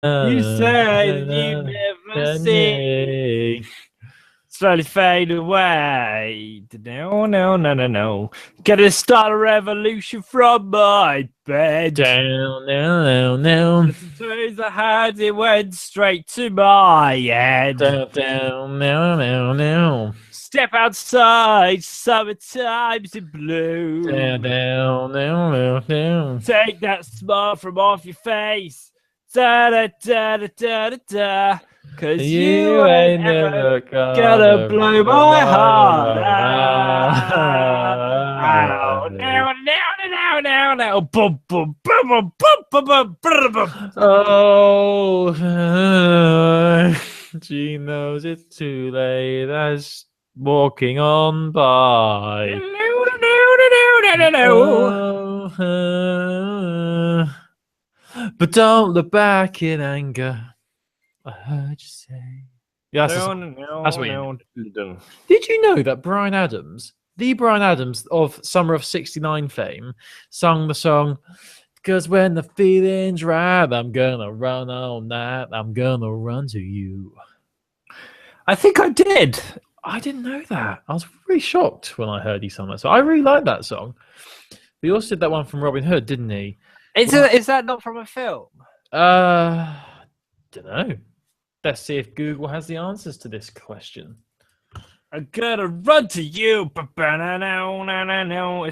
You say that you never see. Slowly fade away. No, no, no, no, no. Gonna start a revolution from my bed. Down, down, down, down. As I had it went straight to my head. Down, down, down, down, down. Step outside, summertime's in blue. Down, down, down, down, down. Take that smile from off your face. Da da da da da da da. Cause you ain't never gonna blow my heart out. Now, now, now, now, now. Boom, boom, boom, boom, boom, boom, boom, boom. Oh, she knows it's too late as walking on by. No, no, no, no, no, no. But don't look back in anger. I heard you say. Yeah, that's what you know. Did you know that Bryan Adams, the Bryan Adams of Summer of '69 fame, sung the song, "Because when the feeling's right, I'm gonna run all night. I'm gonna run to you." I think I did. I didn't know that. I was really shocked when I heard he sung that song. I really like that song. He also did that one from Robin Hood, didn't he? Is that not from a film? Don't know. Let's see if Google has the answers to this question. I'm gonna run to you. It's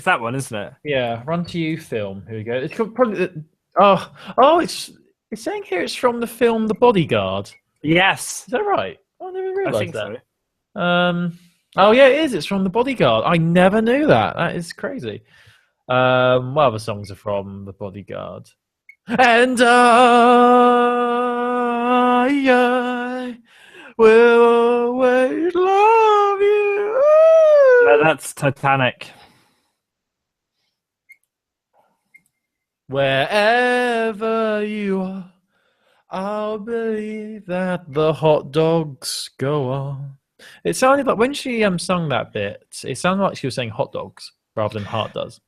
that one, isn't it? Yeah, Run to You film. Here we go. It's probably it's saying here it's from the film The Bodyguard. Yes. Is that right? I never realised that. So. Oh yeah, it is. It's from The Bodyguard. I never knew that. That is crazy. What other songs are from The Bodyguard? And I will always love you. No, that's Titanic. Wherever you are, I'll believe that the hot dogs go on. It sounded like when she sung that bit, it sounded like she was saying hot dogs rather than heart does.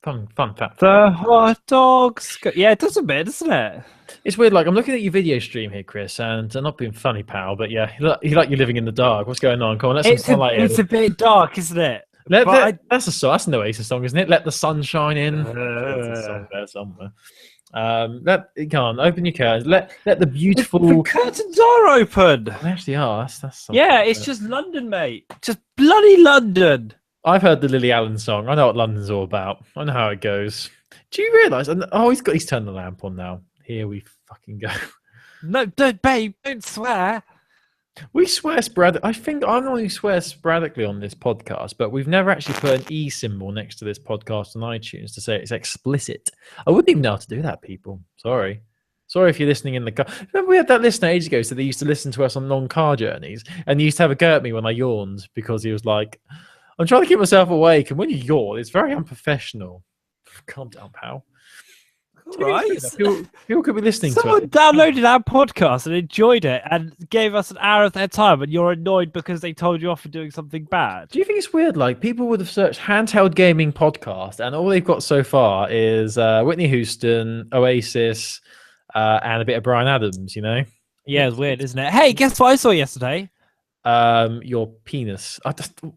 Fun fact. The hot dogs. Yeah, it does a bit, doesn't it? It's weird. Like I'm looking at your video stream here, Chris, and I'm not being funny, pal, but yeah, you like you're living in the dark. What's going on? Come on, let's it's a bit dark, isn't it? That's a song. That's an Oasis song, isn't it? Let the sun shine in. There's a song there somewhere. Come on, open your curtains. Let the beautiful the curtains are open. They actually are. That's yeah, it's just London, mate. Just bloody London. I've heard the Lily Allen song. I know what London's all about. I know how it goes. Do you realise? Oh, he's turned the lamp on now. Here we fucking go. No, babe, don't swear. We swear sporadically. I think I'm the one who swears sporadically on this podcast, but we've never actually put an E symbol next to this podcast on iTunes to say it's explicit. I wouldn't even know how to do that, people. Sorry if you're listening in the car. Remember we had that listener ages ago, so they used to listen to us on long car journeys, and he used to have a go at me when I yawned because he was like, I'm trying to keep myself awake, and when you yawn, it's very unprofessional. Calm down, pal. Right. People could be listening to it. Someone downloaded our podcast and enjoyed it and gave us an hour of their time, and you're annoyed because they told you off for doing something bad. Do you think it's weird? Like, people would have searched handheld gaming podcast, and all they've got so far is Whitney Houston, Oasis, and a bit of Bryan Adams, you know? Yeah, it's weird, isn't it? Hey, guess what I saw yesterday? Your penis.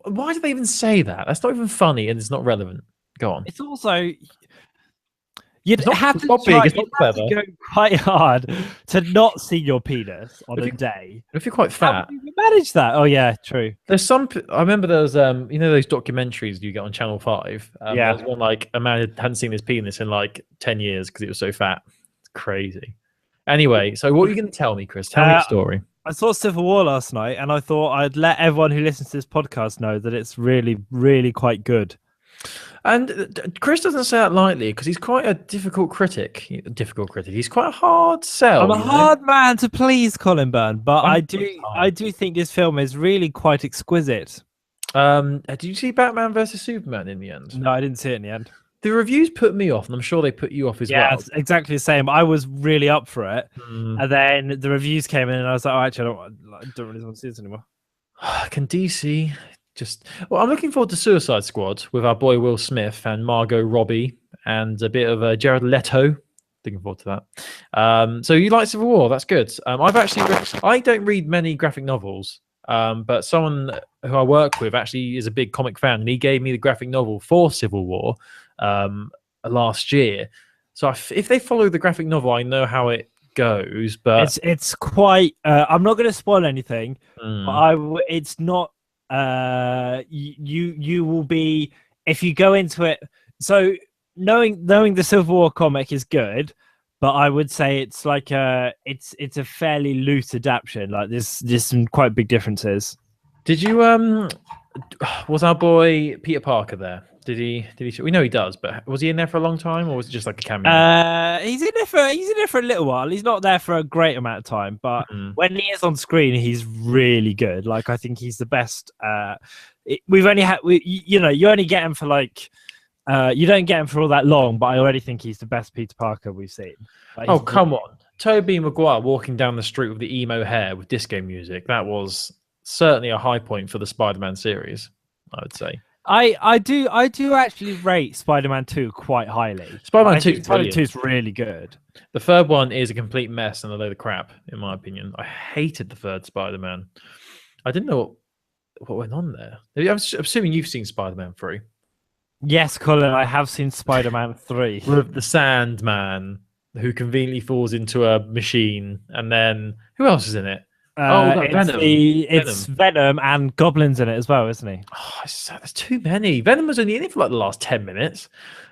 Why do they even say that? That's not even funny, and it's not relevant. Go on. It's also... You'd have to go quite hard to not see your penis on a day. If you're quite fat, how do you manage that? Oh yeah, true. There's some. I remember there was you know those documentaries you get on Channel 5. Yeah. There was one like a man hadn't seen his penis in like 10 years because it was so fat. It's crazy. Anyway, so what are you going to tell me, Chris? Tell me a story. I saw Civil War last night, and I thought I'd let everyone who listens to this podcast know that it's really, really quite good. And Chris doesn't say that lightly because he's quite a difficult critic. He's quite a hard sell. I'm a hard man to please, Colin Byrne, but I do think this film is really quite exquisite. Did you see Batman versus Superman in the end? No, I didn't see it in the end. The reviews put me off, and I'm sure they put you off as well. Yeah, it's exactly the same. I was really up for it, and then the reviews came in, and I was like, "Oh, actually, I don't really want to see this anymore." Can DC I'm looking forward to Suicide Squad with our boy Will Smith and Margot Robbie and a bit of Jared Leto Looking forward to that. So you like Civil War? That's good. I've actually I don't read many graphic novels, but someone who I work with actually is a big comic fan, and he gave me the graphic novel for Civil War last year. So if they follow the graphic novel, I know how it goes. But it's quite. I'm not going to spoil anything, but it's not. You will be if you go into it. So knowing the Civil War comic is good, but I would say it's like it's a fairly loose adaptation. Like there's some quite big differences. Did you was our boy Peter Parker there? Did he? We know he does, but was he in there for a long time, or was it just like a cameo? He's in there for a little while. He's not there for a great amount of time, but when he is on screen, he's really good. Like I think he's the best. We've only had, you only get him for like, you don't get him for all that long, but I already think he's the best Peter Parker we've seen. Like, oh come on, Tobey Maguire walking down the street with the emo hair with disco music. That was certainly a high point for the Spider-Man series, I would say. I do actually rate Spider-Man 2 quite highly. Spider-Man 2 is really good. The third one is a complete mess and a load of crap, in my opinion. I hated the third Spider-Man. I didn't know what went on there. I'm assuming you've seen Spider-Man 3. Yes, Colin, I have seen Spider-Man 3. With the Sandman, who conveniently falls into a machine, and then who else is in it? Venom. It's Venom and Goblin's in it as well, isn't he? Oh, there's too many. Venom was only in it for like the last 10 minutes.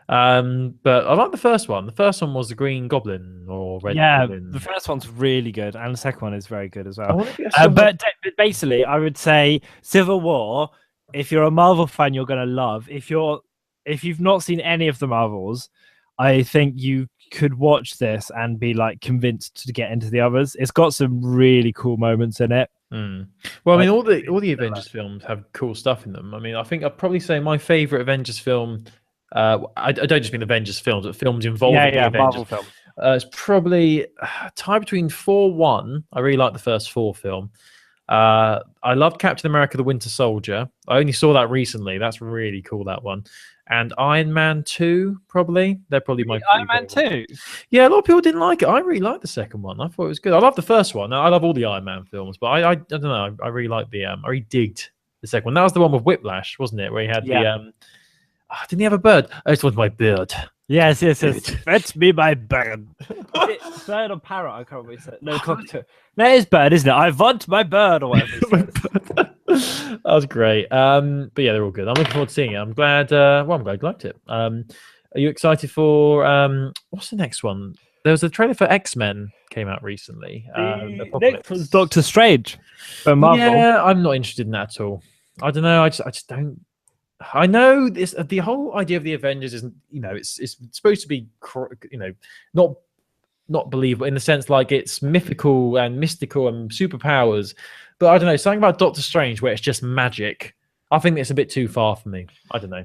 But I like the first one. The first one was the Green Goblin or Red Goblin. The first one's really good, and the second one is very good as well. But basically, I would say Civil War, if you're a Marvel fan, you're going to love. If you've not seen any of the Marvels, I think you could watch this and be like convinced to get into the others. It's got some really cool moments in it. Well, I mean, all the Avengers films have cool stuff in them. I mean, I think I'd probably say my favorite Avengers film. I don't just mean Avengers films, but films involving the Avengers. Marvel film. It's probably a tie between 4-1. I really like the first 4 film. I love Captain America: The Winter Soldier. I only saw that recently. That's really cool, that one. And Iron Man 2, probably. They're probably my Iron Man 2? Yeah, a lot of people didn't like it. I really liked the second one. I thought it was good. I love the first one. I love all the Iron Man films, but I don't know. I really like I really digged the second one. That was the one with Whiplash, wasn't it? Where he had the... didn't he have a bird? I just want my bird. Yes. Fetch me my bird. Bird or parrot? I can't remember. No, cockatoo. That is bird, isn't it? I want my bird or whatever. That was great. But yeah, they're all good. I'm looking forward to seeing it. I'm glad. I'm glad you liked it. Are you excited for what's the next one? There was a trailer for X-Men came out recently. Next was Doctor Strange for Marvel. Yeah, I'm not interested in that at all. I don't know. I just don't. I know this. The whole idea of the Avengers isn't. It's supposed to be. Not believable in the sense like it's mythical and mystical and superpowers. But I don't know, something about Doctor Strange where it's just magic. I think it's a bit too far for me. I don't know.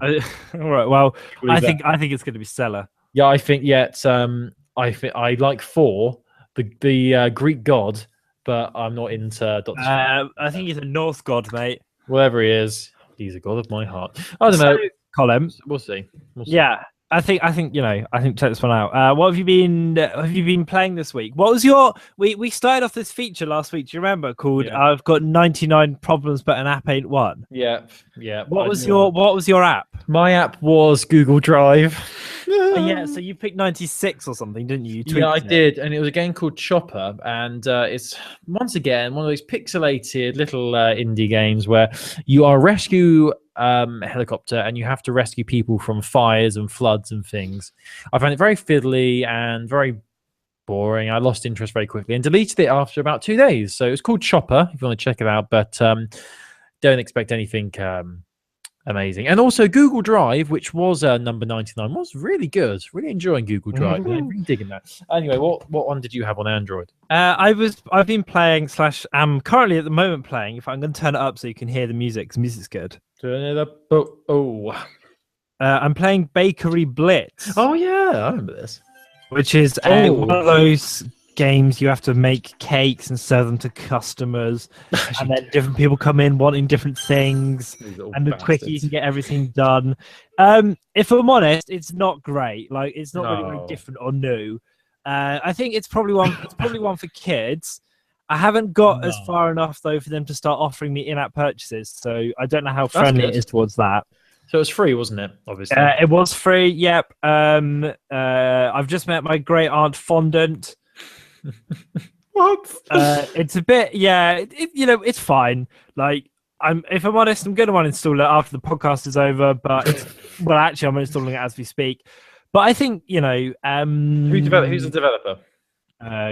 All right. Well, I think it's going to be stellar. Yeah, I think. Yeah, it's, I like Thor, the Greek god, but I'm not into Doctor Strange. I think he's a Norse god, mate. Whatever he is, he's a god of my heart. I don't know, Colin. We'll see. Yeah. I think check this one out. What have you been playing this week? What was your we started off this feature last week, do you remember, called I've got 99 problems but an app ain't one? Yeah. What was your app? My app was Google Drive. Yeah, so you picked 96 or something, didn't you? Yeah, I did, and it was a game called Chopper, and it's once again one of those pixelated little indie games where you are a rescue helicopter and you have to rescue people from fires and floods and things. I found it very fiddly and very boring. I lost interest very quickly and deleted it after about 2 days. So it was called Chopper if you want to check it out, but don't expect anything amazing. And also Google Drive, which was number 99, was really good. Really enjoying Google Drive. Really digging that. Anyway, what one did you have on Android? I've been playing / am currently at the moment playing. If I'm going to turn it up so you can hear the music, because music's good. Turn it up. I'm playing Bakery Blitz. Oh yeah, I remember this. Which is one of those games you have to make cakes and sell them to customers, and then different people come in wanting different things, and the quicker you can get everything done. If I'm honest, it's not great. Like, it's not really very different or new. I think it's probably one. It's probably one for kids. I haven't got as far enough though for them to start offering me in-app purchases, so I don't know how friendly it is towards that. So it was free, wasn't it? Obviously, it was free. Yep. I've just met my great aunt fondant. What? It's a bit, yeah. It's fine. Like, if I'm honest, I'm going to uninstall it after the podcast is over. But actually, I'm installing it as we speak. But I think who's the developer?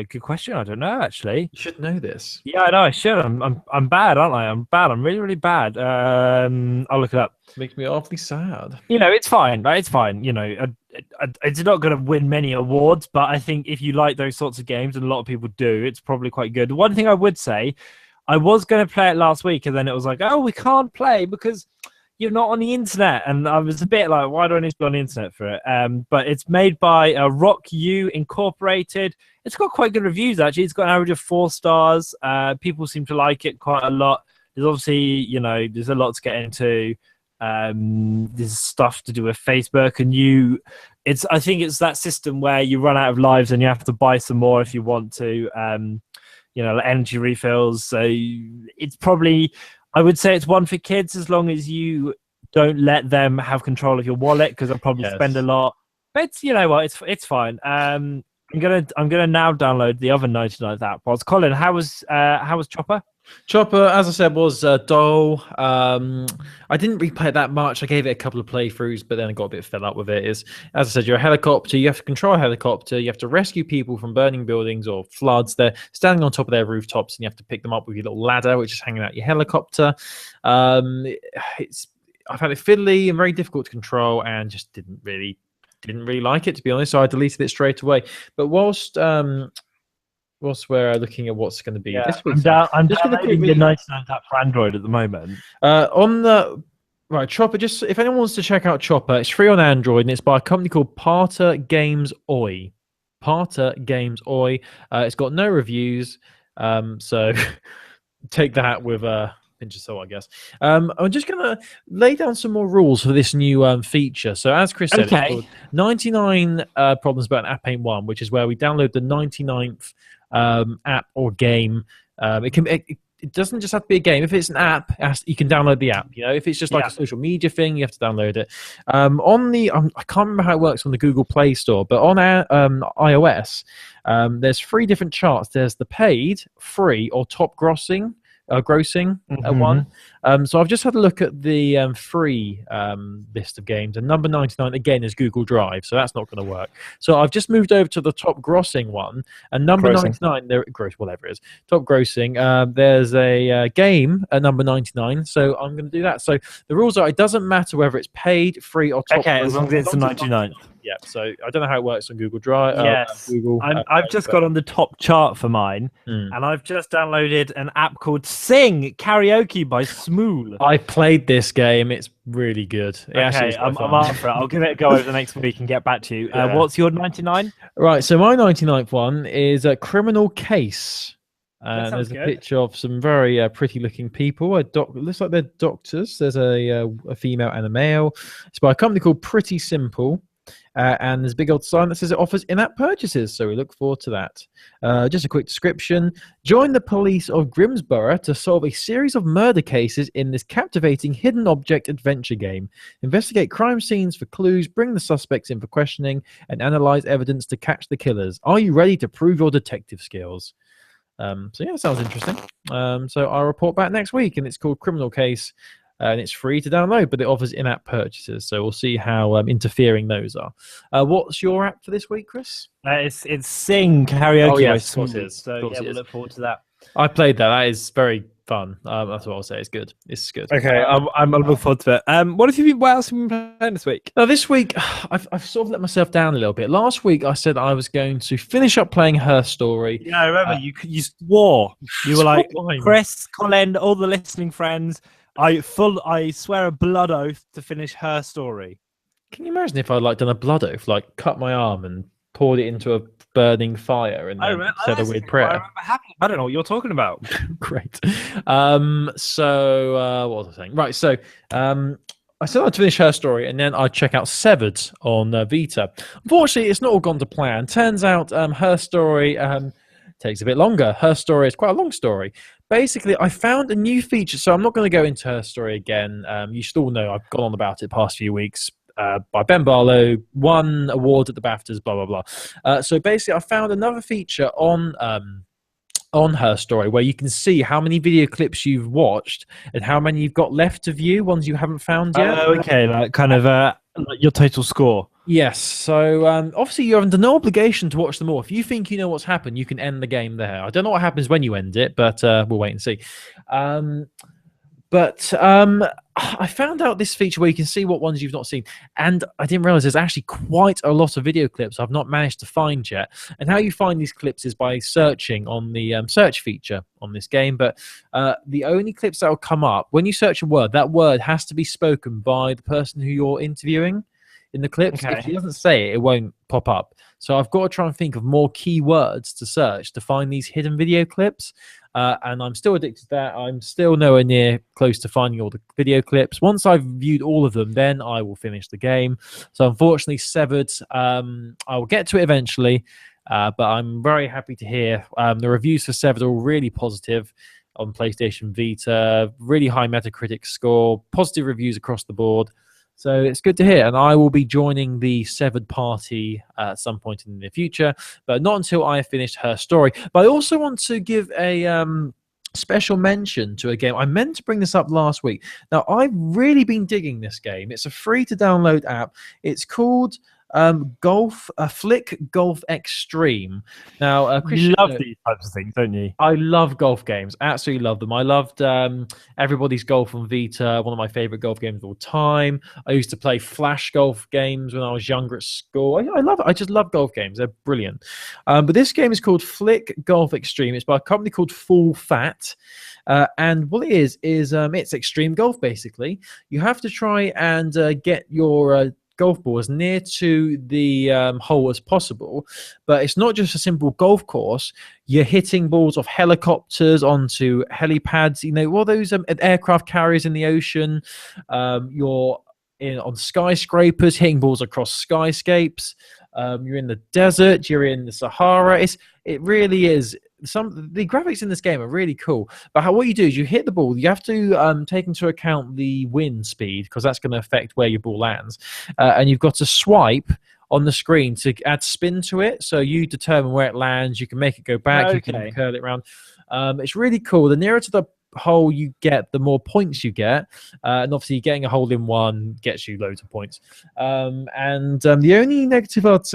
Good question. I don't know, actually. You should know this. Yeah, I know. I should. I'm bad, aren't I? I'm bad. I'm really, really bad. I'll look it up. Makes me awfully sad. It's fine. It's fine. It's not going to win many awards, but I think if you like those sorts of games, and a lot of people do, it's probably quite good. One thing I would say, I was going to play it last week, and then it was like, oh, we can't play because you're not on the internet. And I was a bit like, why do I need to be on the internet for it? But it's made by Rock U Incorporated. It's got quite good reviews, actually. It's got an average of 4 stars. People seem to like it quite a lot. There's obviously, there's a lot to get into. There's stuff to do with Facebook, and I think it's that system where you run out of lives and you have to buy some more if you want to, like energy refills. So it's probably, I would say it's one for kids as long as you don't let them have control of your wallet, because they'll probably spend a lot. But it's fine. I'm gonna now download the other 99th app. Colin, how was Chopper? Chopper, as I said, was dull. I didn't replay it that much. I gave it a couple of playthroughs, but then I got a bit fed up with it. As I said, you're a helicopter. You have to control a helicopter. You have to rescue people from burning buildings or floods. They're standing on top of their rooftops, and you have to pick them up with your little ladder, which is hanging out your helicopter. I found it fiddly and very difficult to control, and just didn't really like it, to be honest. So I deleted it straight away. But whilst we're looking at what's going to be this week, I'm just going to quickly the 99th app for Android at the moment. On the right, Chopper. Just if anyone wants to check out Chopper, it's free on Android, and it's by a company called Parter Games Oi. Parter Games Oi. It's got no reviews, so take that with a pinch of salt, I guess. I'm just going to lay down some more rules for this new feature. So as Chris said, it's called 99 Problems About an App Ain't One, which is where we download the 99th app or game. It doesn't just have to be a game. If it's an app, you can download the app. If it's just like a social media thing, you have to download it. I can't remember how it works on the Google Play Store, but on iOS, there's 3 different charts. There's the paid, free, or top grossing one. So I've just had a look at the free list of games, and number 99 again is Google Drive, so that's not going to work. So I've just moved over to the top grossing one, and number 99, there gross whatever it is, top grossing. There's a game at number 99, so I'm going to do that. So the rules are: it doesn't matter whether it's paid, free, or top. Okay, as long as it's the 99. Yeah, so I don't know how it works on Google Drive. Yes, I've just got on the top chart for mine, and I've just downloaded an app called Sing Karaoke by Smool. I played this game. It's really good. I'm up for it. I'll give it a go over the next week and get back to you. What's your 99? Right, so my 99th one is a Criminal Case. And there's a picture of some very pretty-looking people. Looks like they're doctors. There's a female and a male. It's by a company called Pretty Simple. And there's a big old sign that says it offers in-app purchases, so we look forward to that. Just a quick description. Join the police of Grimsborough to solve a series of murder cases in this captivating hidden object adventure game. Investigate crime scenes for clues, bring the suspects in for questioning, and analyze evidence to catch the killers. Are you ready to prove your detective skills? So yeah, sounds interesting. So I'll report back next week, and it's called Criminal Case. And it's free to download, but it offers in-app purchases. So we'll see how interfering those are. What's your app for this week, Chris? It's Sing Karaoke. Oh, yes, of course it is. So yeah, we'll look forward to that. I played that. That is very fun. That's what I'll say. It's good. It's good. Okay, I'm looking forward to it. What else have you been playing this week? Now, this week, I've sort of let myself down a little bit. Last week, I said I was going to finish up playing Her Story. Yeah, I remember. You swore. You were like, Chris, Colin, all the listening friends, I swear a blood oath to finish Her Story. Can you imagine if I'd done a blood oath, cut my arm and poured it into a burning fire and then said a weird prayer? I don't know what you're talking about. Great. So what was I saying? Right. So I still have to finish Her Story, and then I'd check out Severed on Vita. Unfortunately, it's not all gone to plan. Turns out Her Story takes a bit longer. Her Story is quite a long story. Basically, I found a new feature, so I'm not going to go into Her Story again. You should all know I've gone on about it the past few weeks. By Ben Barlow, won awards at the BAFTAs, blah, blah, blah. So basically, I found another feature on Her Story where you can see how many video clips you've watched and how many you've got left to view, ones you haven't found yet. Oh, okay, like kind of like your total score. Yes, so obviously you're under no obligation to watch them all. If you think you know what's happened, you can end the game there. I don't know what happens when you end it, but we'll wait and see. But I found out this feature where you can see what ones you've not seen, and I didn't realize there's actually quite a lot of video clips I've not managed to find yet. And how you find these clips is by searching on the search feature on this game. But the only clips that will come up when you search a word, that word has to be spoken by the person who you're interviewing in the clips. Okay. If she doesn't say it, it won't pop up. So I've got to try and think of more keywords to search to find these hidden video clips. And I'm still addicted to that. I'm still nowhere near close to finding all the video clips. Once I've viewed all of them, then I will finish the game. So unfortunately, Severed, I will get to it eventually. But I'm very happy to hear the reviews for Severed are all really positive on PlayStation Vita. Really high Metacritic score, positive reviews across the board. So it's good to hear, and I will be joining the Severed party at some point in the near future, but not until I have finished Her Story. But I also want to give a special mention to a game. I meant to bring this up last week. Now, I've really been digging this game. It's a free-to-download app. It's called Flick Golf Extreme. Now, You love these types of things, don't you? I love golf games. Absolutely love them. I loved Everybody's Golf on Vita, one of my favorite golf games of all time. I used to play Flash golf games when I was younger at school. I love it. I just love golf games. They're brilliant. But this game is called Flick Golf Extreme. It's by a company called Full Fat. And what it is it's extreme golf, basically. You have to try and get your golf ball as near to the hole as possible, but it's not just a simple golf course. You're hitting balls off helicopters onto helipads, all those aircraft carriers in the ocean. You're on skyscrapers, hitting balls across skyscapes. You're in the desert, you're in the Sahara. It really is. The graphics in this game are really cool, but what you do is you hit the ball. You have to take into account the wind speed, because that's going to affect where your ball lands, and you've got to swipe on the screen to add spin to it, so you determine where it lands. You can make it go back. Okay. You can curl it around. It's really cool. The nearer to the hole you get, the more points you get, and obviously getting a hole in one gets you loads of points. The only negative I'd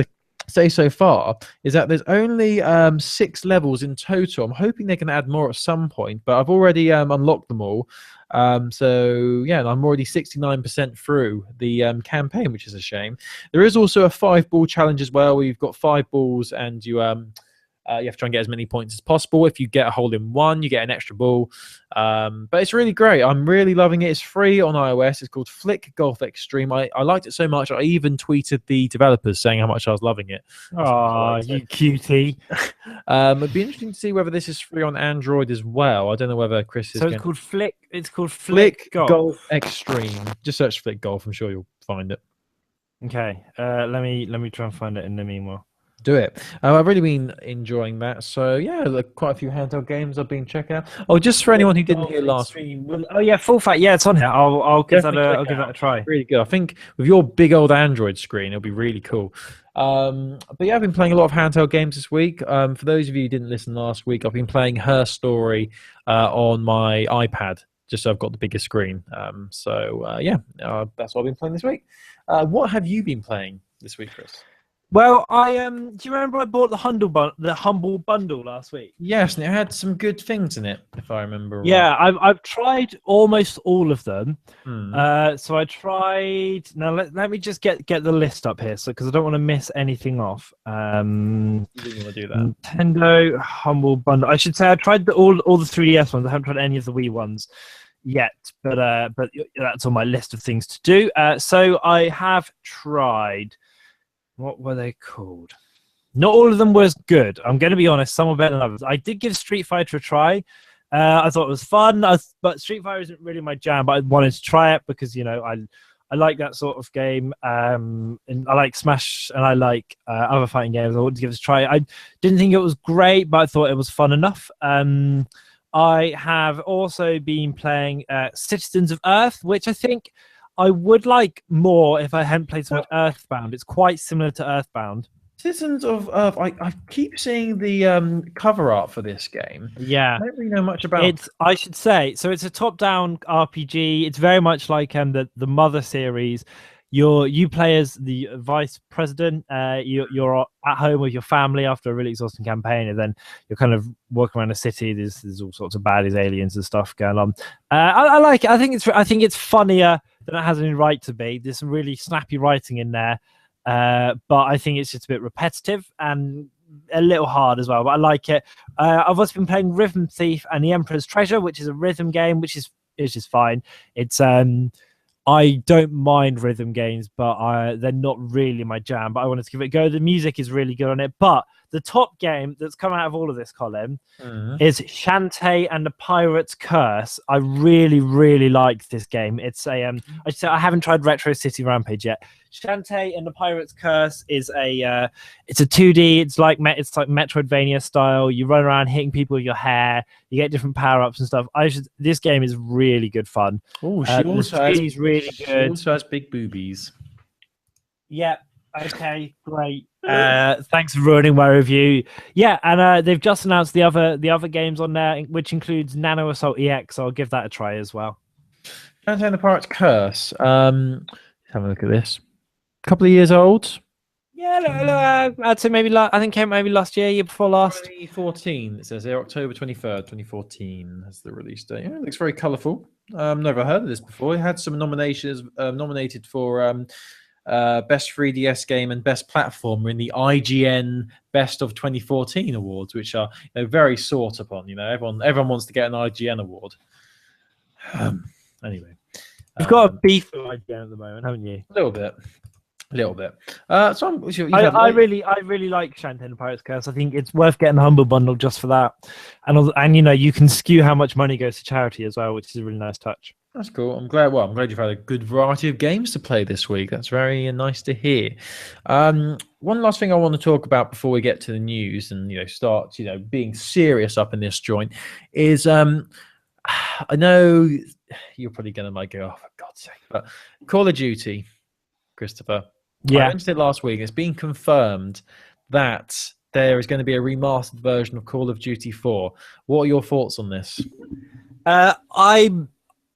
say so far is that there's only 6 levels in total. I'm hoping they can add more at some point, but I've already unlocked them all. So yeah, I'm already 69% through the campaign, which is a shame. There is also a 5-ball challenge as well, where you've got 5 balls and you have to try and get as many points as possible. If you get a hole in one, you get an extra ball. But it's really great. I'm really loving it. It's free on iOS. It's called Flick Golf Extreme. I liked it so much, I even tweeted the developers saying how much I was loving it. Oh, you cutie. It'd be interesting to see whether this is free on Android as well. I don't know whether Chris is. So it's called Flick. It's called Flick Golf Extreme. Just search Flick Golf. I'm sure you'll find it. Okay. Let me try and find it in the meanwhile. Do it. I've really been enjoying that. So yeah, quite a few handheld games I've been checking out. Oh, just for anyone who didn't hear last week. Oh yeah, Full Fat. Yeah, it's on here. I'll give that a try. Really good. I think with your big old Android screen, it'll be really cool. But yeah, I've been playing a lot of handheld games this week. For those of you who didn't listen last week, I've been playing Her Story on my iPad, just so I've got the bigger screen. That's what I've been playing this week. What have you been playing this week, Chris? Well, do you remember I bought the Humble Bundle last week? Yes, and it had some good things in it, if I remember right. Yeah, I've tried almost all of them. So I tried. Now let me just get the list up here, because I don't want to miss anything off. You didn't want to do that. Nintendo Humble Bundle. I should say I tried all the 3DS ones. I haven't tried any of the Wii ones yet, but that's on my list of things to do. So I have tried. What were they called? Not all of them was good. I'm going to be honest. Some were better than others. I did give Street Fighter a try. I thought it was fun, but Street Fighter isn't really my jam. But I wanted to try it because I I like that sort of game. And I like Smash, and I like other fighting games. I wanted to give it a try. I didn't think it was great, but I thought it was fun enough. I have also been playing Citizens of Earth, which I think I would like more if I hadn't played so much Earthbound. It's quite similar to Earthbound. Citizens of Earth. I keep seeing the cover art for this game. Yeah, I don't really know much about it's. I should say so. It's a top-down RPG. It's very much like the Mother series. You play as the vice president. You're at home with your family after a really exhausting campaign, and then you're kind of walking around the city. There's all sorts of baddies, aliens, and stuff going on. I like it. I think it's funnier than it has any right to be. There's some really snappy writing in there. But I think it's just a bit repetitive and a little hard as well. But I like it. I've also been playing Rhythm Thief and the Emperor's Treasure, which is a rhythm game, which is just fine. It's I don't mind rhythm games, but they're not really my jam. But I wanted to give it a go. The music is really good on it. But the top game that's come out of all of this, Colin, is Shantae and the Pirate's Curse. I really, really like this game. It's a I haven't tried Retro City Rampage yet. Shantae and the Pirate's Curse is it's a 2D. It's like Metroidvania style. You run around hitting people with your hair. You get different power ups and stuff. This game is really good fun. Oh, she also has really good. She also has big boobies. Yeah. Okay. Great. Thanks for ruining my review. Yeah, and they've just announced the other games on there, which includes Nano Assault EX. So I'll give that a try as well. Shantae and the Pirate's Curse. Let's have a look at this. A couple of years old. Yeah, I'd say maybe. I think came maybe last year before last. 2014. It says here, October 23rd, 2014 has the release date. Yeah, it looks very colourful. Never heard of this before. It had some nominations. Nominated for Best 3DS Game and Best Platformer in the IGN Best of 2014 awards, which are very sought upon. Everyone wants to get an IGN award. Anyway, you've got a beef with IGN at the moment, haven't you? A little bit. So I really like Shantae and the Pirate's Curse. I think it's worth getting the Humble Bundle just for that, and you can skew how much money goes to charity as well, which is a really nice touch. That's cool. I'm glad you've had a good variety of games to play this week. That's very nice to hear. One last thing I want to talk about before we get to the news and start being serious up in this joint is I know you're probably going to go, oh, for God's sake, but Call of Duty, Christopher. Yeah. I mentioned it last week. It's been confirmed that there is going to be a remastered version of Call of Duty 4. What are your thoughts on this?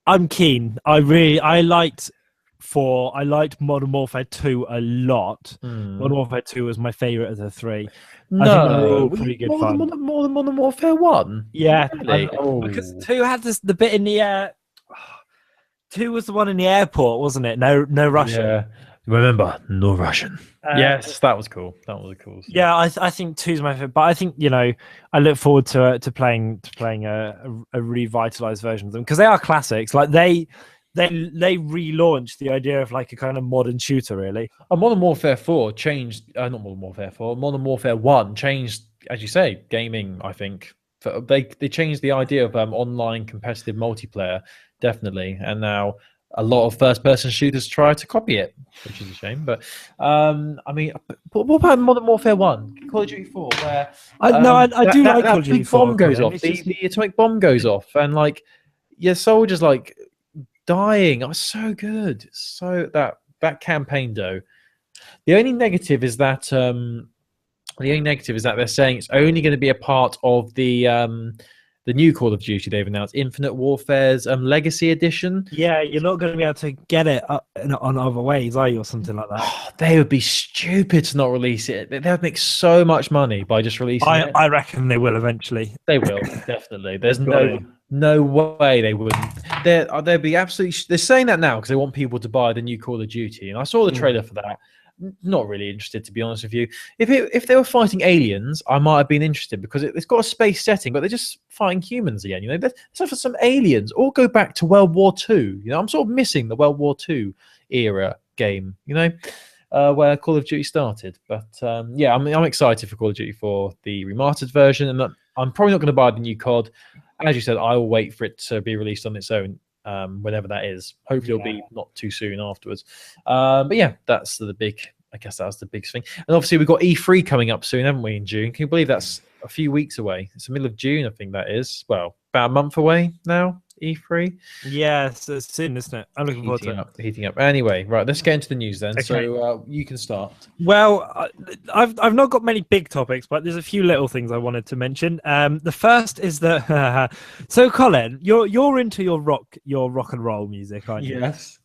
I'm keen. I liked 4. I liked Modern Warfare 2 a lot. Modern Warfare 2 was my favorite of the 3. No, I think they were all pretty good fun. More than Modern Warfare 1? Yeah, really? Because 2 had the bit in the air. 2 was the one in the airport, wasn't it? No Russian. Yeah. Remember, no Russian. Yes, that was cool. That was a cool. Scene. Yeah, I think 2's my favorite, but I think I look forward to playing a revitalized version of them because they are classics. Like they relaunched the idea of like a kind of modern shooter, really. Modern Warfare 4 changed. Not Modern Warfare 4. Modern Warfare 1 changed, as you say, gaming. I think they changed the idea of online competitive multiplayer, definitely, and now a lot of first-person shooters try to copy it, which is a shame. But I mean, what about Modern Warfare 1, Call of Duty 4, where I do like Call of Duty 4. Bomb goes off, the atomic bomb goes off, and like your soldiers like dying. Oh, so good. So that campaign though. The only negative is that they're saying it's only going to be a part of the new Call of Duty they've announced, Infinite Warfare's Legacy Edition. Yeah, you're not going to be able to get it on other ways, are you, or something like that? Oh, they would be stupid to not release it. They would make so much money by just releasing it. I reckon they will eventually. They will, definitely. There's no way they wouldn't. They'd be absolutely. They're saying that now because they want people to buy the new Call of Duty, and I saw the trailer for that. Not really interested, to be honest with you. If they were fighting aliens, I might have been interested because it's got a space setting, but they're just fighting humans again. Let's have some aliens or go back to World War II. I'm sort of missing the World War II era game. Where Call of Duty started. But yeah, I'm excited for Call of Duty for the remastered version, and I'm probably not going to buy the new COD. As you said, I will wait for it to be released on its own whenever that is. Hopefully, it'll be not too soon afterwards. But yeah, that's the big. I guess that was the big thing. And obviously, we've got E3 coming up soon, haven't we? In June. Can you believe that's a few weeks away? It's the middle of June, I think that is. Well, about a month away now. E3. Yeah, it's soon, isn't it? I'm looking forward to it. Heating up. Anyway, right, let's get into the news then. Okay. So you can start. Well, I've not got many big topics, but there's a few little things I wanted to mention. The first is that so Colin, you're into your rock and roll music, aren't you? Yes.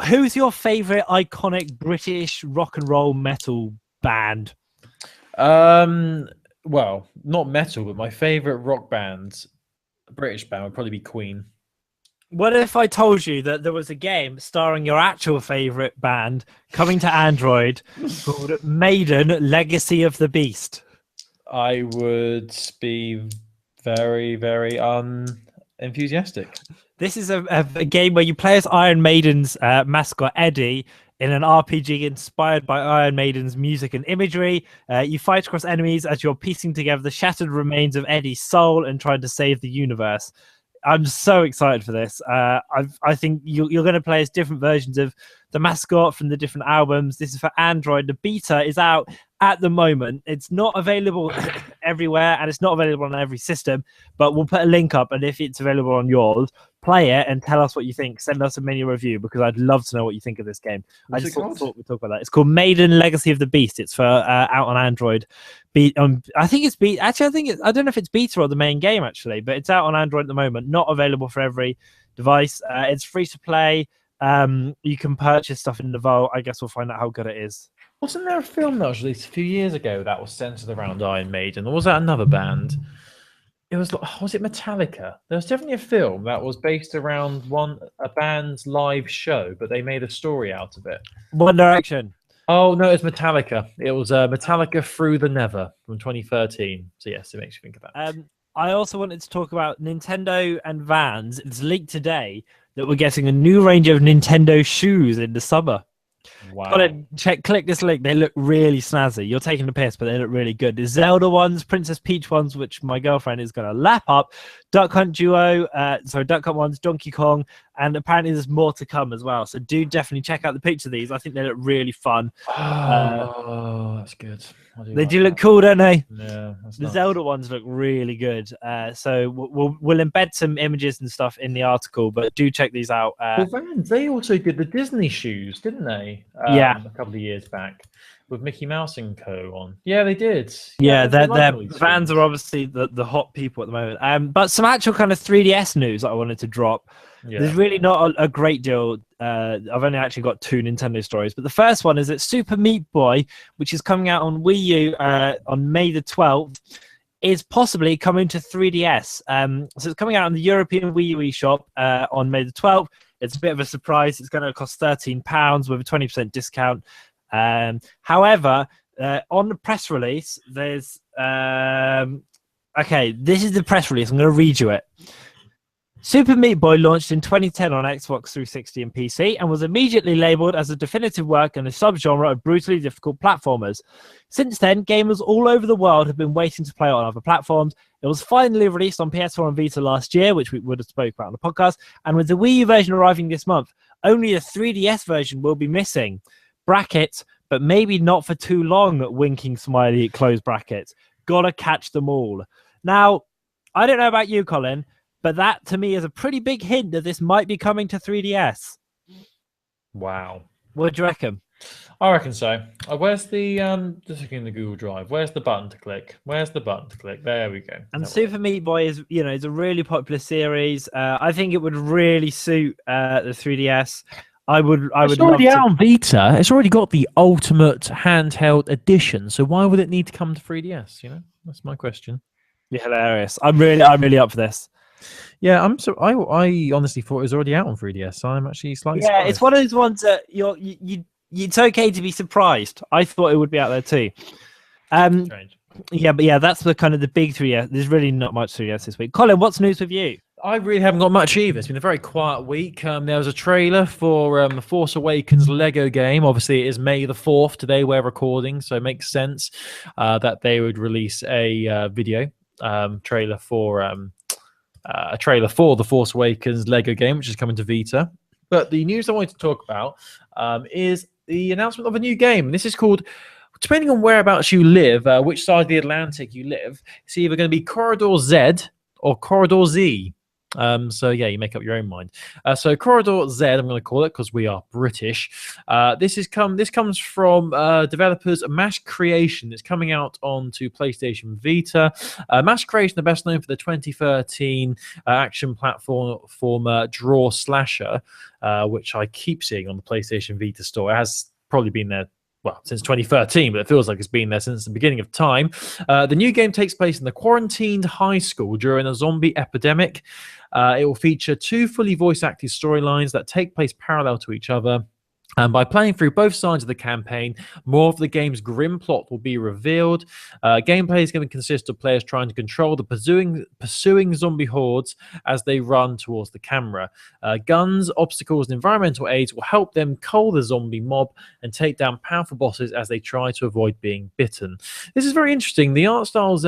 Who's your favorite iconic British rock and roll metal band? Well, not metal, but my favorite rock band, British band, would probably be Queen. What if I told you that there was a game starring your actual favorite band coming to Android called Maiden Legacy of the Beast? I would be very, very enthusiastic. This is a game where you play as Iron Maiden's mascot, Eddie, in an RPG inspired by Iron Maiden's music and imagery. You fight across enemies as you're piecing together the shattered remains of Eddie's soul and trying to save the universe. I'm so excited for this. I think you're going to play as different versions of the mascot from the different albums. This is for Android. The beta is out at the moment. It's not available everywhere, and it's not available on every system, but we'll put a link up, and if it's available on yours, play it and tell us what you think. Send us a mini review, because I'd love to know what you think of this game. I just thought we'd talk about that. It's called Maiden Legacy of the Beast. It's for out on Android. I think it's beta. Actually, I don't know if it's beta or the main game, actually, but it's out on Android at the moment. Not available for every device. It's free to play. You can purchase stuff in the vault. I guess we'll find out how good it is. Wasn't there a film that was released a few years ago that was centered around Iron Maiden, or was that another was it Metallica? There was definitely a film that was based around a band's live show, but they made a story out of it. One Direction. Oh no, it's Metallica. It was Metallica Through the Never from 2013. So yes, it makes you think of that. I also wanted to talk about Nintendo and Vans. It's leaked today that we're getting a new range of Nintendo shoes in the summer. Wow. Click this link. They look really snazzy. You're taking the piss, but they look really good. The Zelda ones, Princess Peach ones, which my girlfriend is going to lap up, Duck Hunt Duo, Duck Hunt ones, Donkey Kong, and apparently there's more to come as well. So do definitely check out the picture of these. I think they look really fun. Oh, that's good. They do look cool, don't they? Yeah. The Zelda ones look really good. So we'll embed some images and stuff in the article, but do check these out. Vans, they also did the Disney shoes, didn't they? Yeah. A couple of years back with Mickey Mouse and co on. Yeah, they did. Yeah, Vans are obviously the hot people at the moment. But some actual kind of 3DS news that I wanted to drop. Yeah. There's really not a great deal. I've only actually got 2 Nintendo stories, but the first one is that Super Meat Boy, which is coming out on Wii U on May the 12th, is possibly coming to 3DS. So it's coming out on the European Wii U eShop on May the 12th. It's a bit of a surprise. It's going to cost £13 with a 20% discount. However, on the press release, there's this is the press release. I'm going to read you it. Super Meat Boy launched in 2010 on Xbox 360 and PC and was immediately labeled as a definitive work in a subgenre of brutally difficult platformers. Since then, gamers all over the world have been waiting to play it on other platforms. It was finally released on PS4 and Vita last year, which we would have spoke about on the podcast, and with the Wii U version arriving this month, only the 3DS version will be missing. Brackets, but maybe not for too long, winking smiley, close brackets. Gotta catch them all. Now, I don't know about you, Colin, but that to me is a pretty big hint that this might be coming to 3DS. Wow. What do you reckon? I reckon so. Where's the just looking in the Google Drive? Where's the button to click? There we go. And Super Meat Boy is, is a really popular series. I think it would really suit the 3DS. It's already out on Vita. It's already got the ultimate handheld edition. So why would it need to come to 3DS? That's my question. You're hilarious. I'm really up for this. Yeah, I honestly thought it was already out on 3DS. I'm actually slightly surprised. It's one of those ones that it's okay to be surprised. I thought it would be out there too. Strange. Yeah, that's the kind of the big 3DS. There's really not much 3DS this week. Colin, what's news with you? I really haven't got much either. It's been a very quiet week. There was a trailer for the Force Awakens Lego game. Obviously, it is May the 4th. Today we're recording, so it makes sense that they would release a video trailer for a trailer for the Force Awakens Lego game, which is coming to Vita. But the news I wanted to talk about is the announcement of a new game. This is called, depending on whereabouts you live, which side of the Atlantic you live, it's either going to be Corridor Z or Corridor Z. So yeah, you make up your own mind. So Corridor Z, I'm going to call it because we are British. This comes from developers Mass Creation. It's coming out onto PlayStation Vita. Mass Creation are best known for the 2013 action platformer draw slasher, which I keep seeing on the PlayStation Vita store. It has probably been there since 2013, but it feels like it's been there since the beginning of time. The new game takes place in the quarantined high school during a zombie epidemic. It will feature 2 fully voice-acted storylines that take place parallel to each other. And by playing through both sides of the campaign, more of the game's grim plot will be revealed. Gameplay is going to consist of players trying to control the pursuing zombie hordes as they run towards the camera. Guns, obstacles, and environmental aids will help them cull the zombie mob and take down powerful bosses as they try to avoid being bitten. This is very interesting. The art styles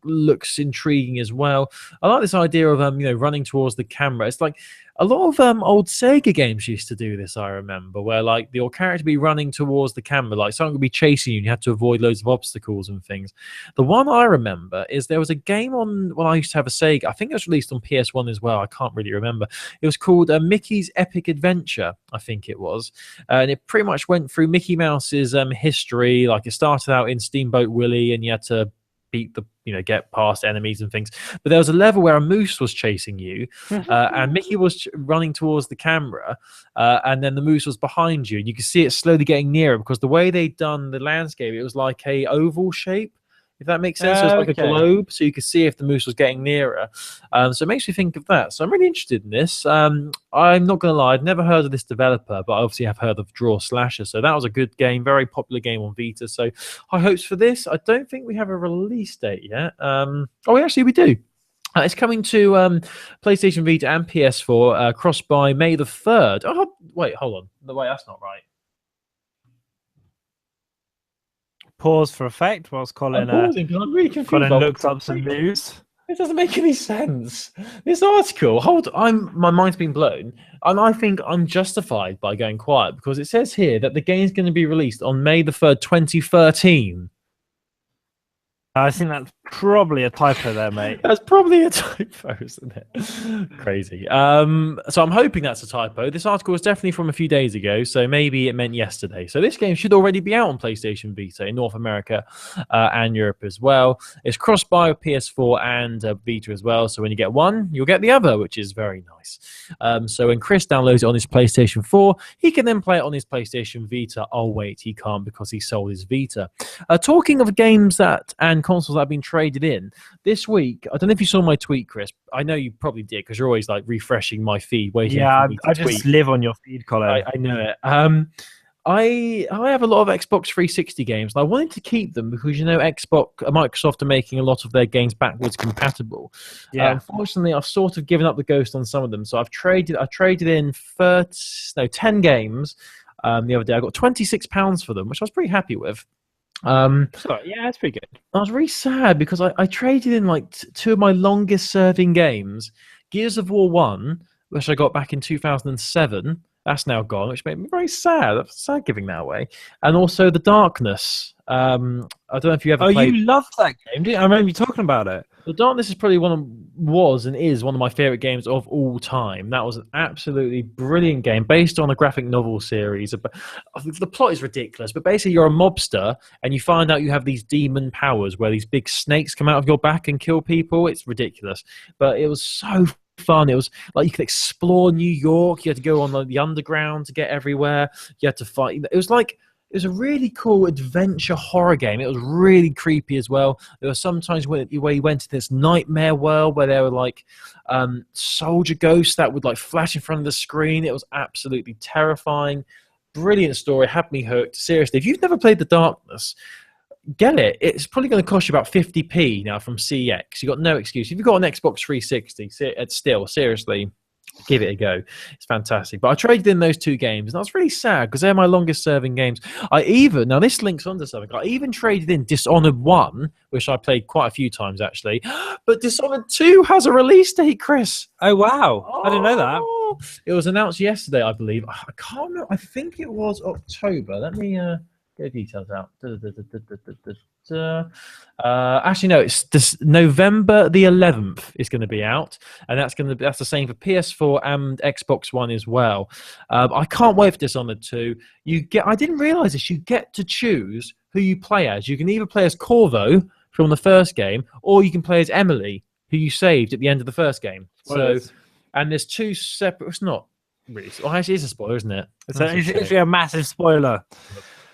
looks intriguing as well. I like this idea of running towards the camera. It's like a lot of old Sega games used to do this, I remember, where like your character be running towards the camera, like someone would be chasing you and you had to avoid loads of obstacles and things. The one I remember is there was a game on when I used to have a Sega. I think it was released on PS1 as well. I can't really remember. It was called Mickey's Epic Adventure, I think it was. And it pretty much went through Mickey Mouse's history. Like it started out in Steamboat Willie and you had to beat the get past enemies and things, but there was a level where a moose was chasing you and Mickey was running towards the camera and then the moose was behind you and you could see it slowly getting nearer because the way they'd done the landscape, it was like a oval shape, if that makes sense. So it's like a globe, so you could see if the moose was getting nearer. So it makes me think of that. So I'm really interested in this. I'm not going to lie, I'd never heard of this developer, but I obviously have heard of Draw Slasher. So that was a good game, very popular game on Vita. So high hopes for this. I don't think we have a release date yet. Actually, we do. It's coming to PlayStation Vita and PS4, crossed by May the 3rd. Oh, wait, hold on. Wait, that's not right. Pause for effect whilst Colin, I'm pausing because I'm really confused. Colin looks up some news. It doesn't make any sense. This article, my mind's been blown, and I think I'm justified by going quiet because it says here that the game's going to be released on May the 3rd, 2013. I think that's probably a typo there, mate. That's probably a typo, isn't it? Crazy. So I'm hoping that's a typo. This article was definitely from a few days ago, so maybe it meant yesterday. So this game should already be out on PlayStation Vita in North America and Europe as well. It's cross-buy with PS4 and Vita as well, so when you get one, you'll get the other, which is very nice. So when Chris downloads it on his PlayStation 4, he can then play it on his PlayStation Vita. Oh, wait, he can't because he sold his Vita. Talking of games and consoles that have been traded in this week, I don't know if you saw my tweet, Chris. I know you probably did because you're always like refreshing my feed, waiting. Yeah, for me I to just tweet. live on your feed, Colin. I know it. I have a lot of Xbox 360 games, and I wanted to keep them because Microsoft are making a lot of their games backwards compatible. Yeah. Unfortunately, I've sort of given up the ghost on some of them, so I traded in 10 games the other day. I got £26 for them, which I was pretty happy with. Yeah, that's pretty good. I was really sad because I traded in like two of my longest serving games. Gears of War 1, which I got back in 2007. That's now gone, which made me very sad. I'm sad giving that away. And also The Darkness. I don't know if you ever played... you loved that game, didn't you? I remember you talking about it. The Darkness is probably one of my favorite games of all time. That was an absolutely brilliant game based on a graphic novel series. The plot is ridiculous, but basically you're a mobster and you find out you have these demon powers where these big snakes come out of your back and kill people. It's ridiculous, but it was so fun. It was like you could explore New York. You had to go on the underground to get everywhere. You had to fight. It was a really cool adventure horror game. It was really creepy as well. There were some times where you went to this nightmare world where there were like soldier ghosts that would like flash in front of the screen. It was absolutely terrifying. Brilliant story. Had me hooked. Seriously, if you've never played The Darkness, get it. It's probably going to cost you about 50p now from CX. You've got no excuse. If you've got an Xbox 360, still, seriously, Give it a go. It's fantastic. But I traded in those 2 games, and I was really sad because they're my longest serving games. Now this links onto something. I even traded in Dishonored 1, which I played quite a few times actually. But Dishonored 2 has a release date, Chris. Oh wow! I didn't know that. It was announced yesterday, I believe. I can't remember. I think it was October. Let me get the details out. Actually, no. It's this November the 11th is going to be out, and that's the same for PS4 and Xbox One as well. I can't wait for Dishonored 2. I didn't realize this. You get to choose who you play as. You can either play as Corvo from the first game, or you can play as Emily, who you saved at the end of the first game. And there's 2 separate. It's not really. Well, actually, it's a spoiler, isn't it? It's actually a massive spoiler.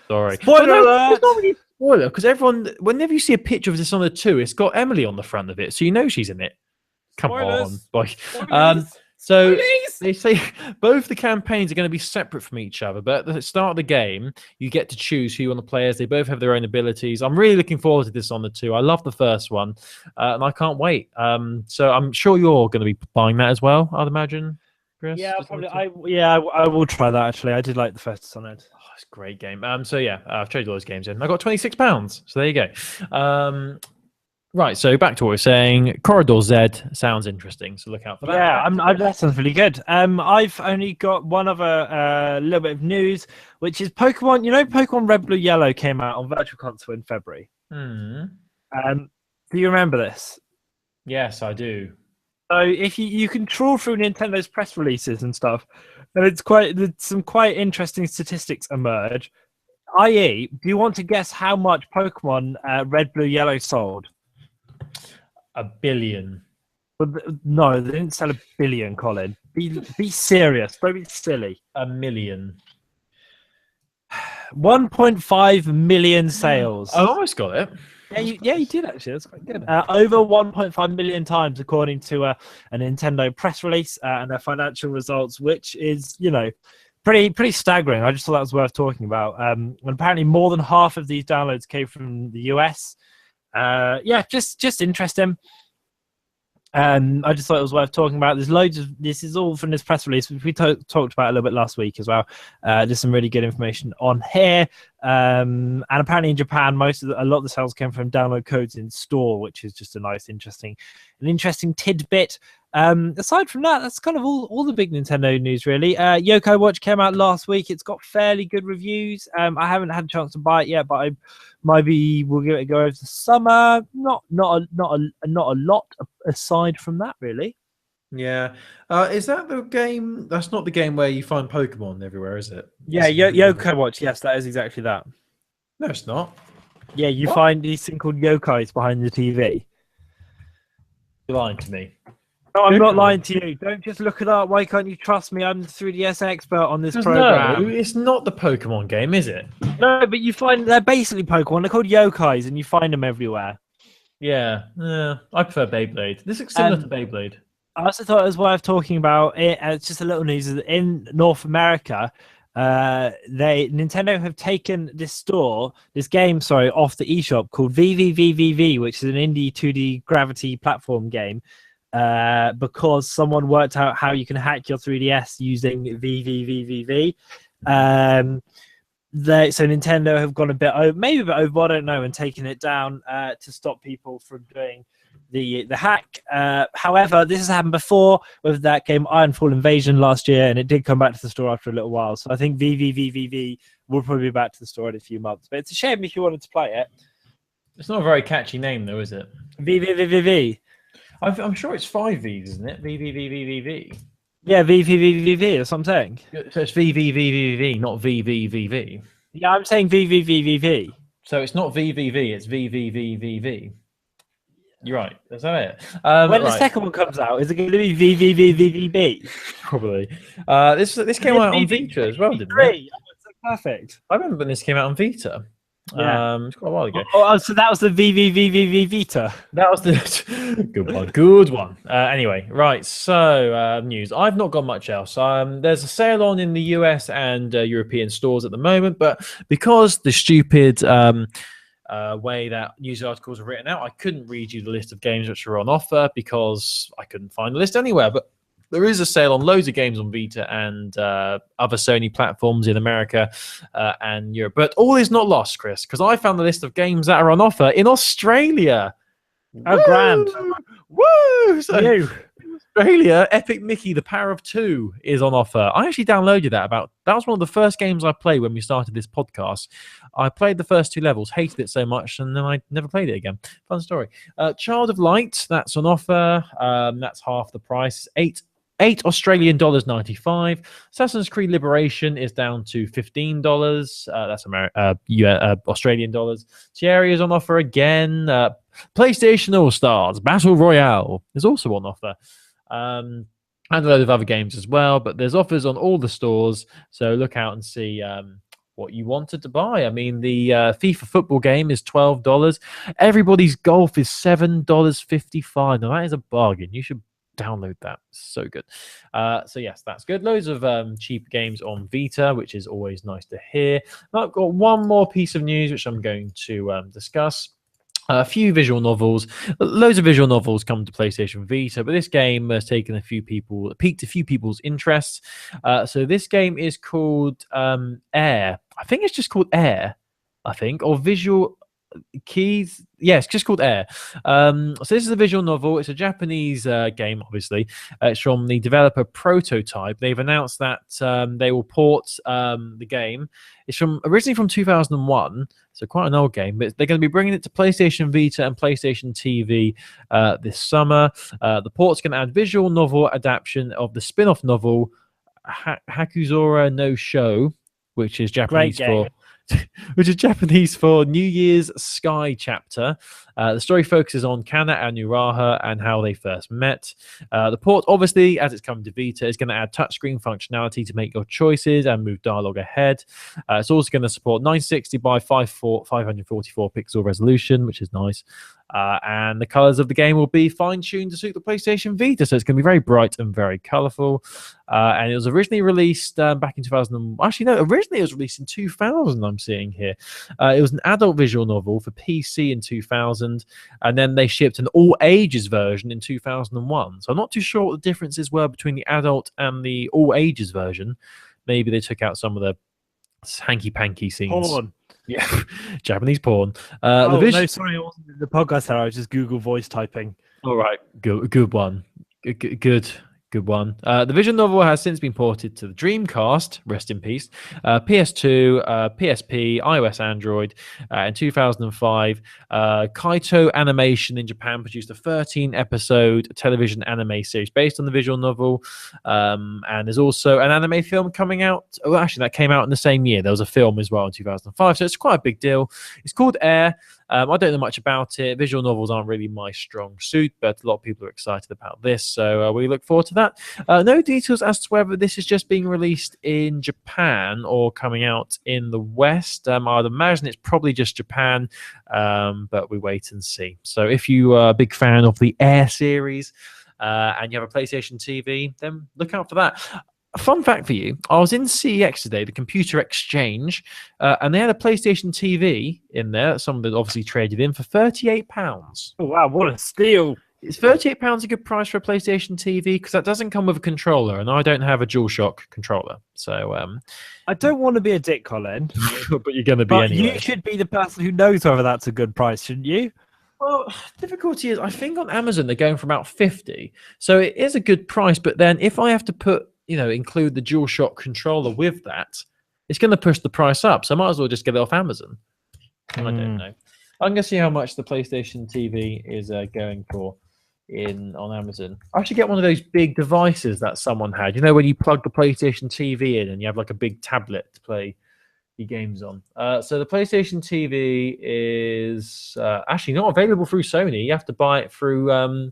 Sorry. Spoiler alert! It's not really a spoiler because whenever you see a picture of Dishonored 2, it's got Emily on the front of it, so you know she's in it. Come on, boy. So they say both the campaigns are going to be separate from each other, but at the start of the game, you get to choose who you want to play as. They both have their own abilities. I'm really looking forward to Dishonored 2. I love the first one, and I can't wait. So I'm sure you're going to be buying that as well, I'd imagine, Chris. Yeah, probably. I will try that actually. I did like the first Dishonored. Oh, it's a great game. So yeah, I've traded all those games in. I got £26. So there you go. Right, so back to what we were saying. Corridor Z sounds interesting, so look out for that. Yeah, that sounds really good. I've only got one other little bit of news, which is Pokemon. You know, Pokemon Red, Blue, Yellow came out on Virtual Console in February. Hmm. Do you remember this? Yes, I do. So if you can trawl through Nintendo's press releases and stuff, and some quite interesting statistics emerge. I.e., do you want to guess how much Pokemon Red, Blue, Yellow sold? 1 billion. But no, they didn't sell 1 billion, Colin. Be serious. Don't be silly. 1 million. 1.5 million sales. I almost got it. Yeah, you did actually. That's quite good. Over 1.5 million times, according to a Nintendo press release and their financial results, which is, pretty staggering. I just thought that was worth talking about. And apparently, more than half of these downloads came from the US. Just interesting. I just thought it was worth talking about. There's loads of this is all from this press release, which we talked about a little bit last week as well. There's some really good information on here. And apparently in Japan, a lot of the sales came from download codes in store, which is just a nice, interesting tidbit. Aside from that, that's kind of all the big Nintendo news, really. Yokai Watch came out last week. It's got fairly good reviews. I haven't had a chance to buy it yet, but maybe we'll give it a go over the summer. Not a lot aside from that, really. Yeah. Is that the game? That's not the game where you find Pokemon everywhere, is it? Yeah, Yokai Watch. Yes, that is exactly that. No, it's not. Yeah, you find these thing called yokais behind the TV. You're lying to me. No, I'm not lying to you. Don't just look it up. Why can't you trust me? I'm the 3DS expert on this program. No, it's not the Pokemon game, is it? No, but they're basically Pokemon. They're called yokais, and you find them everywhere. Yeah, I prefer Beyblade. This looks similar to Beyblade. I also thought it was worth talking about. It's just a little news. In North America, Nintendo have taken this game, off the eShop called VVVVV, which is an indie 2D gravity platform game. Because someone worked out how you can hack your 3DS using VVVVV. So Nintendo have gone maybe a bit overboard, I don't know, and taken it down to stop people from doing the hack. However, this has happened before with that game Ironfall Invasion last year, and it did come back to the store after a little while. So I think VVVVV will probably be back to the store in a few months. But it's a shame if you wanted to play it. It's not a very catchy name, though, is it? VVVVV. I'm sure it's 5 V's, isn't it? VVVVV. Yeah, VVVVV, that's what I'm saying. So it's VVVVV, not VVVV. Yeah, I'm saying VVVVV. So it's not VVV, it's VVVVV. You're right. Is that it? When the second one comes out, is it going to be VVVVVB? Probably. This came out on Vita as well, didn't it? Perfect. I remember when this came out on Vita. Yeah. It's quite a while ago. So that was the VVVVV Vita. That was the good one. Anyway, right. So news. I've not got much else. There's a sale on in the US and European stores at the moment, but because the stupid way that news articles are written out, I couldn't read you the list of games which are on offer because I couldn't find the list anywhere. But there is a sale on loads of games on Vita and other Sony platforms in America and Europe. But all is not lost, Chris, because I found the list of games that are on offer in Australia. Oh, grand. Woo! So, You. Australia, Epic Mickey, The Power of Two is on offer. I actually downloaded that was one of the first games I played when we started this podcast. I played the first 2 levels, hated it so much, and then I never played it again. Fun story. Child of Light, that's on offer. That's half the price. $8 Australian dollars 95. Assassin's Creed Liberation is down to $15. That's Australian dollars. Thierry is on offer again. PlayStation All Stars Battle Royale is also on offer. And a load of other games as well, but there's offers on all the stores, so look out and see what you wanted to buy. I mean, the FIFA football game is $12. Everybody's Golf is $7.55. Now that is a bargain. You should download that. So good. So yes, that's good. Loads of cheap games on Vita, which is always nice to hear. I've got one more piece of news which I'm going to discuss. A few visual novels, loads of visual novels come to PlayStation Vita, but this game has taken piqued a few people's interests. So this game is called Air. I think it's just called Air, or Visual Keys. Yeah, it's just called Air. So this is a visual novel. It's a Japanese game, obviously. It's from the developer Prototype. They've announced that they will port the game. It's originally from 2001, so quite an old game, but they're going to be bringing it to PlayStation Vita and PlayStation TV this summer. The port's going to add visual novel adaptation of the spin-off novel Hakuzora no Sho, which is Japanese for New Year's Sky Chapter. The story focuses on Kana and Uraha and how they first met. The port, obviously, as it's coming to Vita, is going to add touchscreen functionality to make your choices and move dialogue ahead. It's also going to support 960 by 544 pixel resolution, which is nice. And the colors of the game will be fine-tuned to suit the PlayStation Vita, so it's going to be very bright and very colorful. And it was originally released back in 2000. Actually, no, originally it was released in 2000. I'm seeing here. It was an adult visual novel for PC in 2000, and then they shipped an all-ages version in 2001. So I'm not too sure what the differences were between the adult and the all-ages version. Maybe they took out some of the hanky-panky scenes. Porn. Yeah, Japanese porn. No, sorry, it wasn't the podcast. I was just Google voice typing. All right, good one. Good one. The visual novel has since been ported to the Dreamcast, rest in peace, PS2, PSP, iOS, Android. In 2005, Kaito Animation in Japan produced a 13-episode television anime series based on the visual novel. And there's also an anime film coming out. Well, actually, that came out in the same year. There was a film as well in 2005, so it's quite a big deal. It's called Air. I don't know much about it. Visual novels aren't really my strong suit, but a lot of people are excited about this, so we look forward to that. No details as to whether this is just being released in Japan or coming out in the West. I'd imagine it's probably just Japan, but we wait and see. So if you are a big fan of the Air series and you have a PlayStation TV, then look out for that. A fun fact for you, I was in CEX today, the Computer Exchange, and they had a PlayStation TV in there, someone that obviously traded in for £38. Oh, wow, what a steal. Is £38 a good price for a PlayStation TV? Because that doesn't come with a controller, and I don't have a DualShock controller. So I don't want to be a dick, Colin. but you're going to be anyway. You should be the person who knows whether that's a good price, shouldn't you? Well, difficulty is, I think on Amazon they're going for about 50, so it is a good price. But then if I have to include the DualShock controller with that, it's going to push the price up. So I might as well just get it off Amazon. I don't know. I'm going to see how much the PlayStation TV is going for on Amazon. I should get one of those big devices that someone had. You know, when you plug the PlayStation TV in and you have like a big tablet to play your games on. So the PlayStation TV is actually not available through Sony. You have to buy it through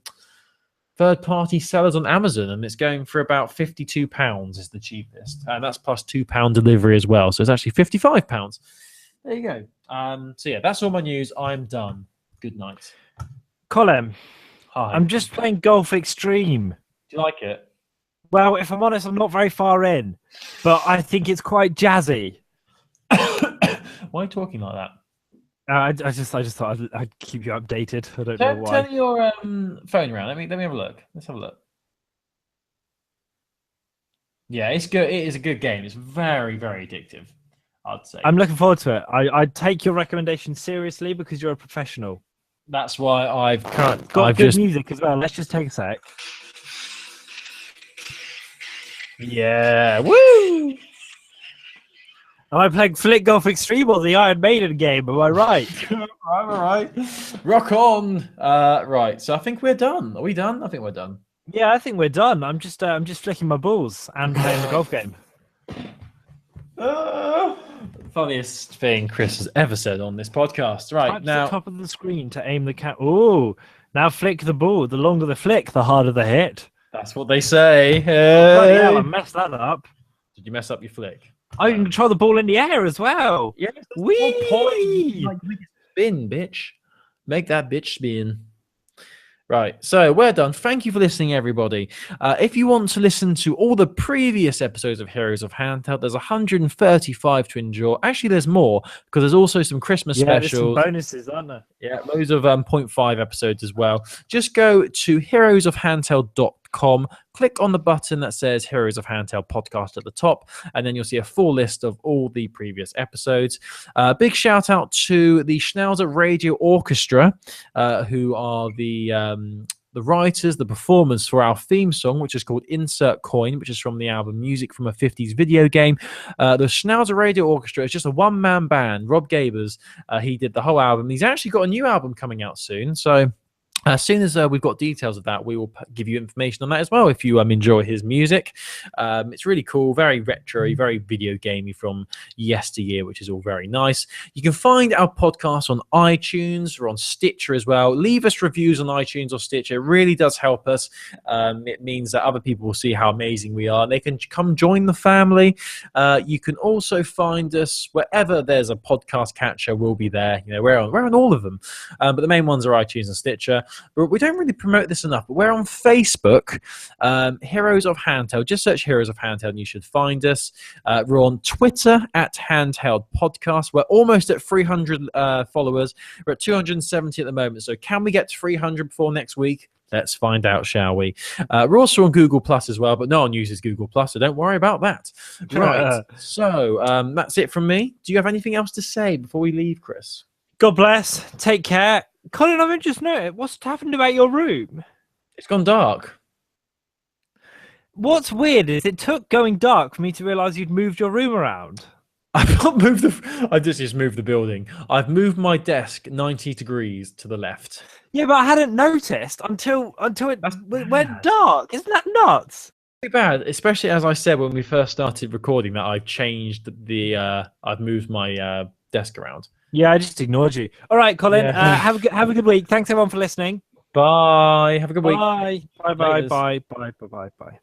third-party sellers on Amazon, and it's going for about £52 is the cheapest, and that's plus £2 delivery as well. So it's actually £55. There you go. So yeah, that's all my news. I'm done. Good night. Colin, hi. I'm just playing Golf Extreme. Do you like it? Well, if I'm honest, I'm not very far in, but I think it's quite jazzy. Why are you talking like that? I just thought I'd keep you updated. I don't know why. Turn your phone around. Let me have a look. Let's have a look. Yeah, it's good. It is a good game. It's very, very addictive, I'd say. I'm looking forward to it. I take your recommendation seriously because you're a professional. That's why It's got good music as well. Let's just take a sec. Yeah, woo! Am I playing Flick Golf Extreme or the Iron Maiden game? Am I right? All right. Rock on. Right. So I think we're done. Are we done? I think we're done. Yeah, I think we're done. I'm just flicking my balls and playing the golf game. Funniest thing Chris has ever said on this podcast. Right Tap now, the top of the screen to aim the cat. Oh, now flick the ball. The longer the flick, the harder the hit. that's what they say. Oh, bloody hell, I messed that up. Did you mess up your flick? I can control the ball in the air as well. Yes, Whee! like, make it spin, bitch. Make that bitch spin. Right, so we're done. Thank you for listening, everybody. If you want to listen to all the previous episodes of Heroes of Handheld, there's 135 to enjoy. Actually, there's more because there's also some Christmas There's some specials. bonuses, aren't there? Yeah, loads of 0.5 episodes as well. Just go to heroesofhandheld.com, click on the button that says Heroes of Handheld Podcast at the top, and then you'll see a full list of all the previous episodes. Big shout out to the Schnauzer Radio Orchestra, who are the writers, the performers for our theme song, which is called Insert Coin, which is from the album Music from a 50s Video Game. The Schnauzer Radio Orchestra is just a one-man band. Rob Gabers, he did the whole album. He's actually got a new album coming out soon, so as soon as we've got details of that, we will give you information on that as well if you enjoy his music. It's really cool, very retro, very video gamey from yesteryear, which is all very nice. You can find our podcast on iTunes or on Stitcher as well. Leave us reviews on iTunes or Stitcher. It really does help us. It means that other people will see how amazing we are. They can come join the family. You can also find us wherever there's a podcast catcher. We'll be there. You know, we're on all of them, but the main ones are iTunes and Stitcher. But we don't really promote this enough. But we're on Facebook, Heroes of Handheld. Just search Heroes of Handheld and you should find us. We're on Twitter at Handheld Podcast. We're almost at 300 followers. We're at 270 at the moment. So can we get to 300 before next week? Let's find out, shall we? We're also on Google Plus as well, but no one uses Google Plus, so don't worry about that. Right. So that's it from me. Do you have anything else to say before we leave, Chris? God bless. Take care. Colin, I've just noticed. What's happened about your room? It's gone dark. What's weird is it took going dark for me to realise you'd moved your room around. I've not moved I just moved the building. I've moved my desk 90 degrees to the left. Yeah, but I hadn't noticed until it went dark. Isn't that nuts? Pretty bad, especially as I said when we first started recording that I've changed I've moved my desk around. Yeah, I just ignored you. All right, Colin. Yeah. Have a good week. Thanks everyone for listening. Bye. Have a good week. Bye. Bye. Bye. Bye. Bye. Bye. Bye. Bye.